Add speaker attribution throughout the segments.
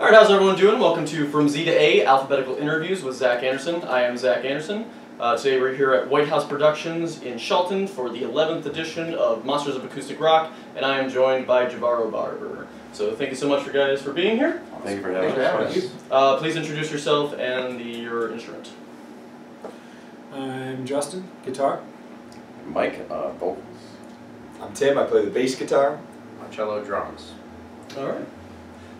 Speaker 1: Alright, how's everyone doing? Welcome to From Z to A, Alphabetical Interviews with Zach Anderson. I am Zach Anderson. Today we're here at White House Productions in Shelton for the 11th edition of Monsters of Acoustic Rock, and I am joined by Jivaro Barber. So thank you so much for guys for being here.
Speaker 2: Thank you for having us.
Speaker 1: Please introduce yourself and your instrument.
Speaker 3: I'm Justin, guitar.
Speaker 2: Mike, vocals.
Speaker 4: I'm Tim, I play the bass guitar.
Speaker 5: Cello, drums.
Speaker 1: Alright.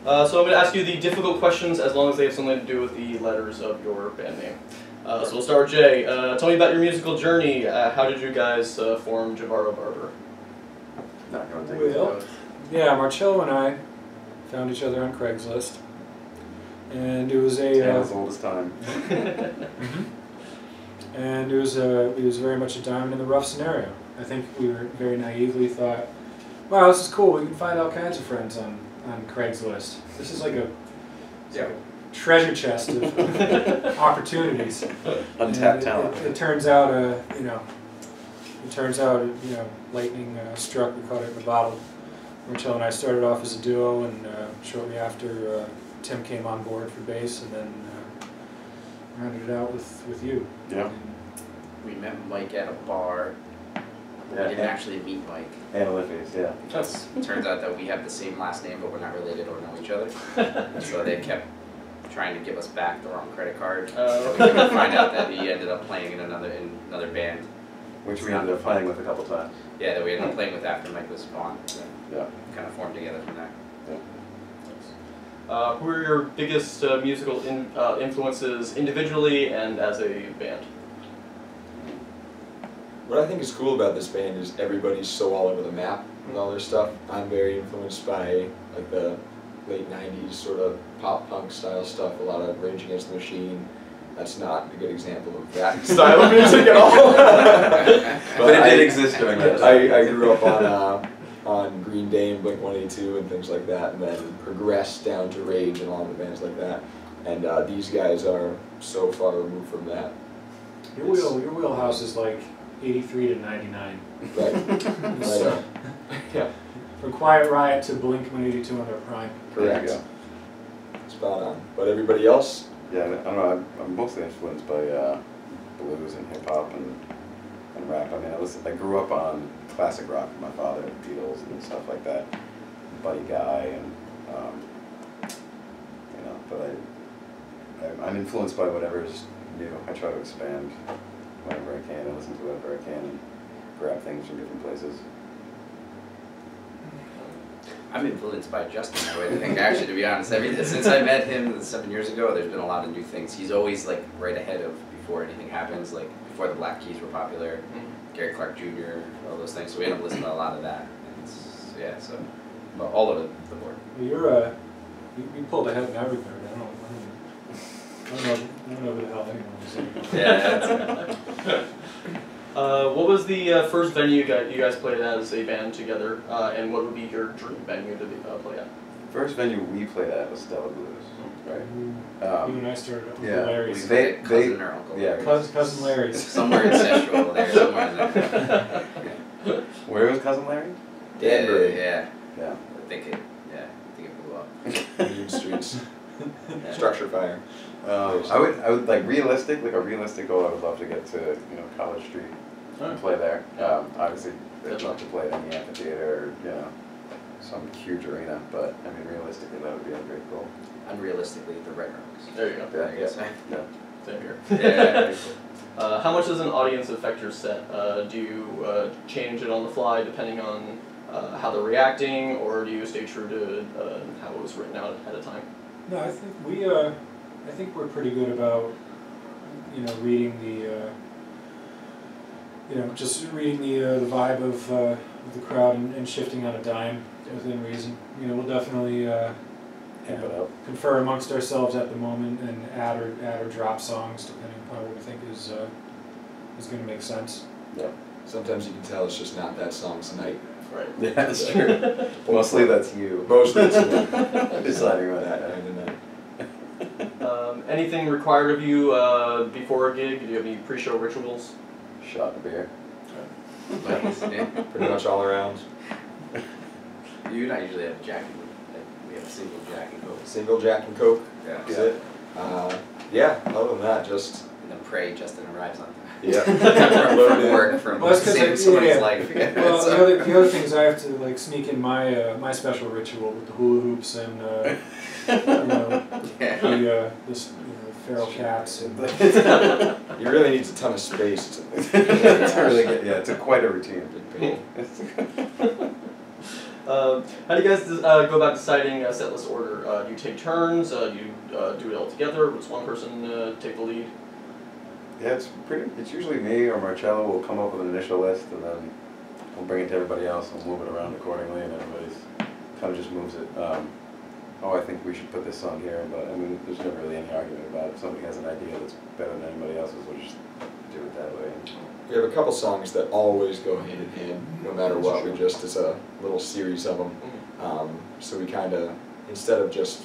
Speaker 1: So I'm going to ask you the difficult questions as long as they have something to do with the letters of your band name. So we'll start with Jay. Tell me about your musical journey. How did you guys form Jivaro Barber?
Speaker 2: Not going to take
Speaker 3: Well, yeah, Marcello and I found each other on Craigslist, and it was a
Speaker 2: as old as time.
Speaker 3: and it was very much a diamond in the rough scenario. I think we were very naively thought, wow, this is cool. We can find all kinds of friends on Craigslist. This is like a treasure chest of opportunities.
Speaker 2: Untapped talent.
Speaker 3: It turns out, lightning struck. We caught it in the bottle. Marcello and I started off as a duo, and shortly after, Tim came on board for bass, and then rounded it out with you.
Speaker 2: Yeah.
Speaker 5: We met Mike at a bar. We didn't actually meet Mike.
Speaker 2: And Olympics, yeah.
Speaker 5: Because it turns out that we have the same last name, but we're not related or know each other. And so they kept trying to give us back the wrong credit card. So we came to find out that he ended up playing in another band.
Speaker 2: Which we ended up playing with a couple times.
Speaker 5: Yeah, that we ended up playing with after Mike was gone. So
Speaker 2: yeah.
Speaker 5: Kind of formed together from there.
Speaker 1: Yeah. Who are your biggest musical influences individually and as a band?
Speaker 4: What I think is cool about this band is everybody's so all over the map with all their stuff. I'm very influenced by like the late 90s sort of pop punk style stuff, a lot of Rage Against the Machine. That's not a good example of that style of music at all.
Speaker 2: but it did exist during that time.
Speaker 4: I grew up on Green Day and Blink-182 and things like that, and then progressed down to Rage and all the bands like that. And these guys are so far removed from that.
Speaker 3: Your wheelhouse is like 83 to 99.
Speaker 4: Right. Right. Yeah.
Speaker 3: From Quiet Riot to Blink-182 on their prime.
Speaker 4: Correct. Spot on. But everybody else?
Speaker 2: Yeah, I don't know. I'm mostly influenced by blues and hip hop and rap. I mean, I grew up on classic rock with my father, the Beatles and stuff like that. Buddy Guy and but I'm influenced by whatever's new. I try to expand whenever I can and listen to whatever I can and grab things from different places.
Speaker 5: I'm influenced by Justin. I think, actually, to be honest, since I met him 7 years ago, there's been a lot of new things. He's always like right ahead of before anything happens. Like before the Black Keys were popular, Gary Clark Jr., all those things. So we end up listening to a lot of that. And so but all over the board.
Speaker 3: Well, you pulled ahead in everything. I don't know who the hell anyone was.
Speaker 5: Yeah, that's
Speaker 1: what was the first venue you guys played as a band together, and what would be your dream venue to play at?
Speaker 2: First venue we played at was Stella Blues, right?
Speaker 3: You and I started up with
Speaker 2: yeah,
Speaker 3: Larry's.
Speaker 5: Cousin or uncle.
Speaker 2: Yeah,
Speaker 3: Cousin Larry's.
Speaker 5: Somewhere incestual there, somewhere in there.
Speaker 2: Where was Cousin Larry?
Speaker 5: Danbury. Yeah.
Speaker 2: I
Speaker 5: think it blew up.
Speaker 4: Union Streets. Structure fire.
Speaker 2: I would like a realistic goal. I would love to get to College Street and play there. Obviously, I'd love to play in the amphitheater or some huge arena. But I mean, realistically, that would be a great goal.
Speaker 5: Unrealistically, the Red Rocks.
Speaker 1: There you go.
Speaker 2: Yeah.
Speaker 1: Same here.
Speaker 5: Yeah.
Speaker 1: How much does an audience affect your set? Do you change it on the fly depending on how they're reacting, or do you stay true to how it was written out ahead of time?
Speaker 3: No, I think we're pretty good about reading just reading the vibe of the crowd and shifting on a dime within reason. We'll definitely confer amongst ourselves at the moment and add or drop songs depending upon what we think is going to make sense.
Speaker 4: Yeah. Sometimes you can tell it's just not that song tonight.
Speaker 1: Right.
Speaker 2: Yeah, that's true. Mostly that's you.
Speaker 4: Mostly it's me.
Speaker 2: Deciding on that.
Speaker 1: Anything required of you before a gig? Do you have any pre-show rituals?
Speaker 2: Shot of beer.
Speaker 5: Nice, yeah.
Speaker 4: Pretty much all around.
Speaker 5: You and I usually have Jack and we have a single Jack and Coke
Speaker 4: single Jack and Coke.
Speaker 5: Yeah.
Speaker 4: That's it. Yeah, other than that, just...
Speaker 5: And then pray Justin arrives on time.
Speaker 4: Yeah.
Speaker 5: from work, from
Speaker 3: Well, that's 'cause
Speaker 5: saving
Speaker 3: I-
Speaker 5: someone's
Speaker 3: yeah.
Speaker 5: life.
Speaker 3: Well,
Speaker 5: So-
Speaker 3: the other thing is I have to like sneak in my special ritual with the hula hoops and
Speaker 5: Yeah.
Speaker 3: the feral cats and
Speaker 4: He really needs a ton of space to...
Speaker 2: It's really good. Yeah, it's quite a routine.
Speaker 1: How do you guys go about deciding a set list order? Do you take turns? Do you do it all together? Does one person take the lead?
Speaker 2: Yeah, it's usually me or Marcello will come up with an initial list and then we'll bring it to everybody else and move it around accordingly and everybody's kind of just moves it. I think we should put this song here, but I mean, there's never really any argument about it. If somebody has an idea that's better than anybody else's, we'll just do it that way.
Speaker 4: We have a couple songs that always go hand in hand, no matter what. We just, it's a little series of them. So we kind of, instead of just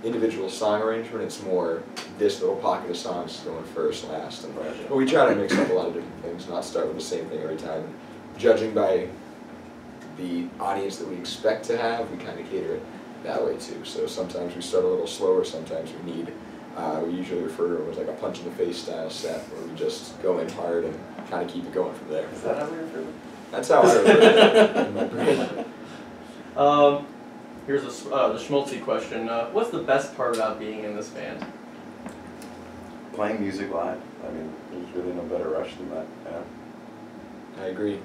Speaker 4: individual song arrangement, it's more this little pocket of songs going first, last, and but we try to mix up a lot of different things, not start with the same thing every time. Judging by the audience that we expect to have, we kind of cater it that way too. So sometimes we start a little slower, sometimes we need, we usually refer to it as like a punch in the face style set, where we just go in hard and kind of keep it going from there.
Speaker 2: Is that how we refer to it?
Speaker 4: That's how I refer to it in my brain.
Speaker 1: Here's the schmaltzy question. What's the best part about being in this band?
Speaker 2: Playing music live. I mean, there's really no better rush than that. Yeah,
Speaker 4: I agree.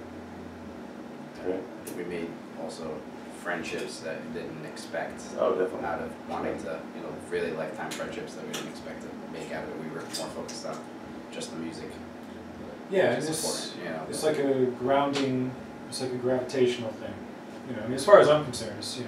Speaker 2: it's great.
Speaker 5: I think we made also friendships that we didn't expect.
Speaker 2: Oh, definitely.
Speaker 5: Out of wanting to, really lifetime friendships that we didn't expect to make out of it. We were more focused on just the music.
Speaker 3: yeah,
Speaker 5: which is
Speaker 3: it's
Speaker 5: important,
Speaker 3: it's like a grounding, it's like a gravitational thing. I mean, as far as I'm concerned, it's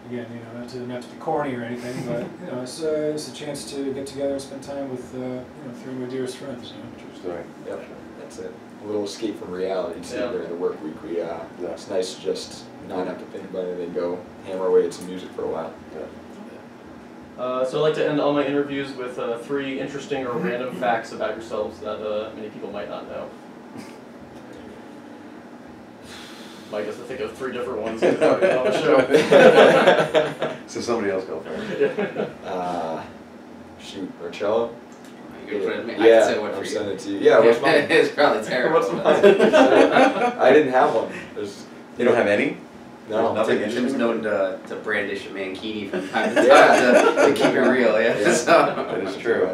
Speaker 3: again, not to be corny or anything, but it's a chance to get together and spend time with three of my dearest friends.
Speaker 2: True story.
Speaker 4: Yep, that's it. A little escape from reality too.
Speaker 1: Yeah.
Speaker 4: During the work week, it's nice to just not have to think about it and go hammer away at some music for a while.
Speaker 2: Yeah.
Speaker 1: So I'd like to end all my interviews with 3 interesting or random facts about yourselves that many people might not know. Mike has to think of 3 different ones to talk about on the show.
Speaker 2: So somebody else go first.
Speaker 4: Shoot, Marcello?
Speaker 5: You can put it, I
Speaker 4: Yeah,
Speaker 5: can say one
Speaker 4: I'll
Speaker 5: for you.
Speaker 4: send it to you. Yeah, what's mine?
Speaker 5: It's probably terrible.
Speaker 4: What's mine? I didn't have one.
Speaker 2: You don't have any?
Speaker 4: No.
Speaker 2: Nothing
Speaker 5: Tim's
Speaker 2: interesting?
Speaker 5: known to brandish a mankini from time to time
Speaker 4: Yeah.
Speaker 5: to keep it real, yeah.
Speaker 4: Yeah.
Speaker 5: So.
Speaker 2: That is true.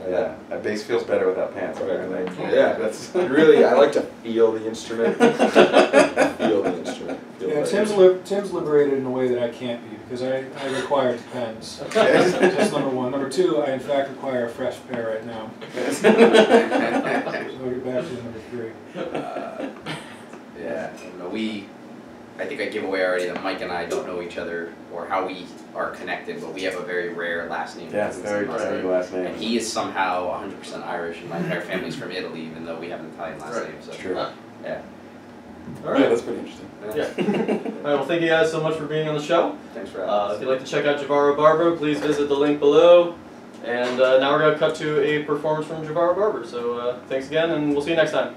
Speaker 2: Yeah, a bass feels better without pants, apparently.
Speaker 4: Yeah,
Speaker 2: That's
Speaker 4: really, I like to feel the instrument. Feel the instrument. Feel
Speaker 3: Yeah,
Speaker 4: the
Speaker 3: Tim's liberated in a way that I can't be because I require depends.
Speaker 2: Okay.
Speaker 3: That's number 1. Number 2, I in fact require a fresh pair right now. So I'll get back to number 3.
Speaker 5: Yeah, I think I give away already that Mike and I don't know each other or how we are connected, but we have a very rare last name.
Speaker 2: Yeah, it's a very tiny last name.
Speaker 5: And he is somehow 100% Irish, and my entire family's from Italy, even though we have an Italian last name. So.
Speaker 2: True.
Speaker 5: Yeah.
Speaker 1: All
Speaker 2: Yeah,
Speaker 1: right.
Speaker 2: that's pretty interesting.
Speaker 1: Yeah. All right. Well, thank you guys so much for being on the show.
Speaker 5: Thanks for having us.
Speaker 1: If you'd like to check out Jivaro Barber, please visit the link below. And now we're going to cut to a performance from Jivaro Barber. So thanks again, and we'll see you next time.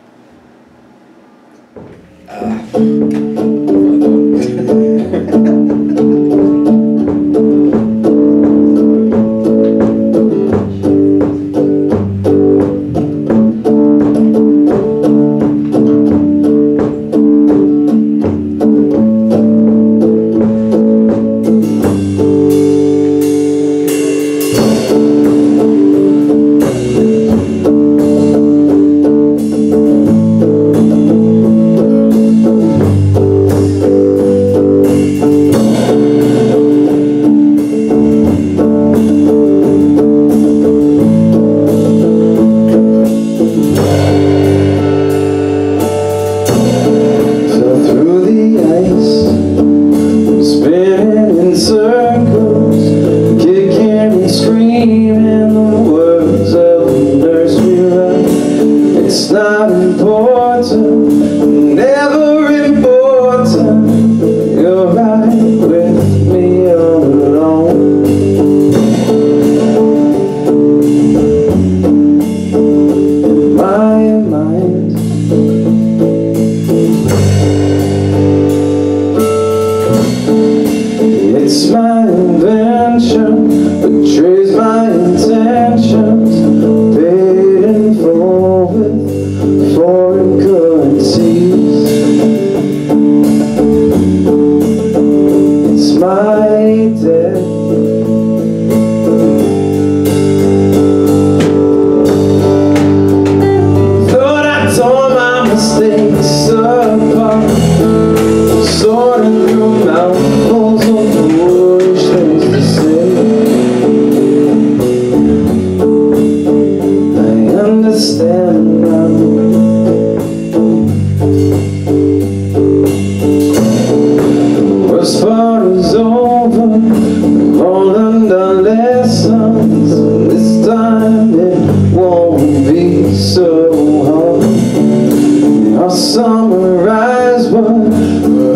Speaker 6: invention, betrays my intentions, paid in full with foreign currencies. It's my debt. Thought I tore my mistakes apart, sorting through mouthfuls of foolish things to say. I understand now. The worst part is over. We've all learned our lessons, and this time it won't be so hard. I'll summarize what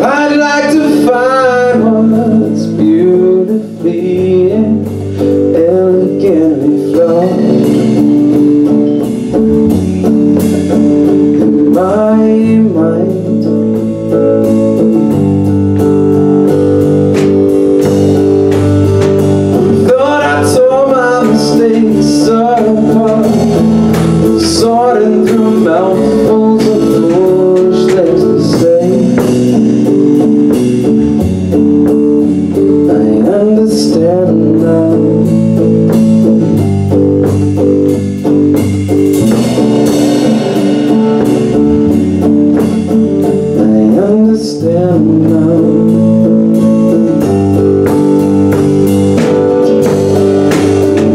Speaker 6: I'd like to find, what's beautifully and elegantly flawed in my mind. Thought I tore my mistakes apart, sorting through mouthfuls of foolish things to say. I understand now. I understand now.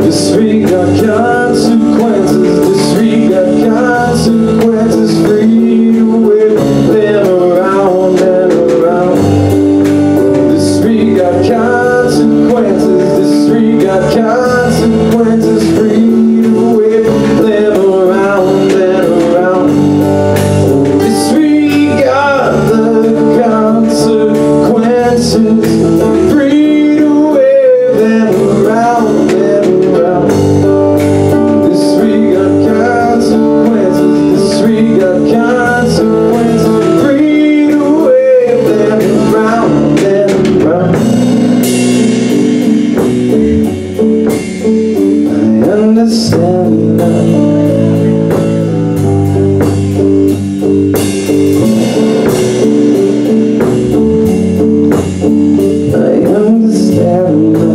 Speaker 6: Disregard consequences, disregard consequences, free to whip them around and around. Disregard consequences, disregard consequences, free to whip them around and around. Disregard the consequences, free to whip them around and around. Disregard consequences, disregard consequences, free to wave them round and round. I understand now. I understand now.